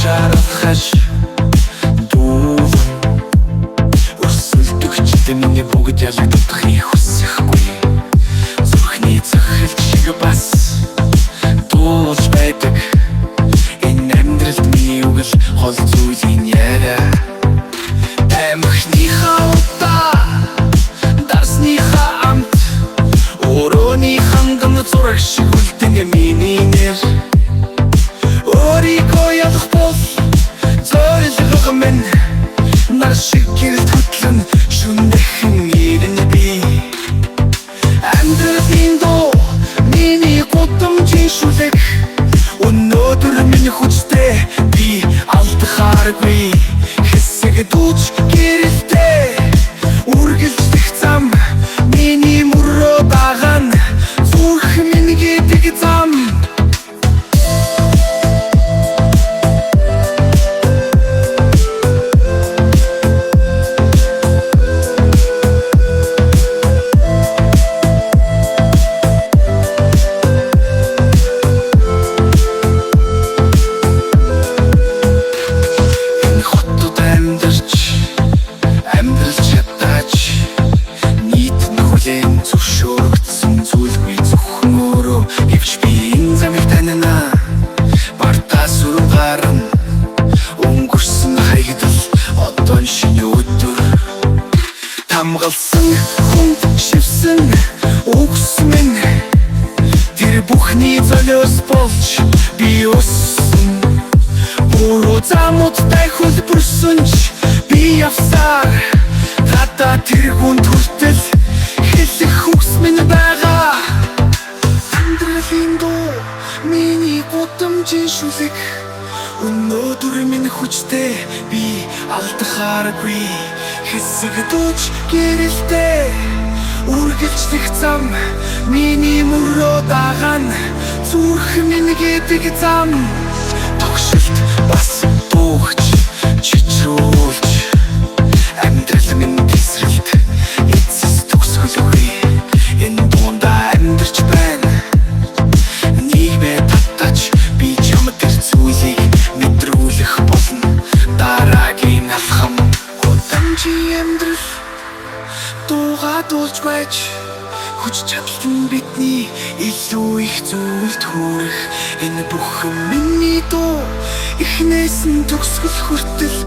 шарахаш дүүв өрсөлдөгчтэй миний бүгд ялагдахыг хүсэхгүй зүрхний цохилт шиг бас дуулж байдаг энэ амьдралд миний үгэл хол зүйлийн яриа амхныхаа удаа дарсныхаа амт өрөөний хангам зураг шиг үлдэн миний нэр өөрийгөө ялах бол зорилго минь нар шиг гэрэлт хөтлөн шүндэхэн ирнэ би амьдралын доо миний гудамжийн шүлэг өнөөдөр миний хүчтэй би алдахааргүй хэсэг дүүж гэрэлтэй үргэлжлэх зам миний мөрөө дагаан зүрх минь гэдэг зам амьдралч ядаач нийт нүхлэн зөвшөөрөгдсөн зүйлгүй зөвхөн өөрөө гэвч би энэ замыг танина бартаа сүрэн гарan өнгөрсөн хаягдал одоо шинэ өдөр тамгалсан хүнд шивсэн үгс минь тэр бүхний золиос болж би өссөн буруу замуудтай хөлбөрсөнч би явсаар гадаа тэргүүн төртөл хэлэх хүс минь байгаа амьдралын доо миний гудамжийн шүлэг өнөөдөр минь хүчтэй би алдахааргүй хэсэг дүүж гэрэлтэй үргэлжлэх зам миний мөрөө дагаан зүрх минь гэдэг зам тогшилт бас дуугч чичрүүлж амьдрал минь тесрэлт эцэс төгсгөлгүй энэ дундаа амьдарч байна нийгмээ татаж би чам тэр зүйлийг мэдрүүлэх болно дараагийн алхам гудамжийн амьдрал дуугаа дуулж байж хүч чадлан бидний илүү их зүйлд хүрэх энэ бүхэн миний дуу эхнээс нь төгсгөл хүртэл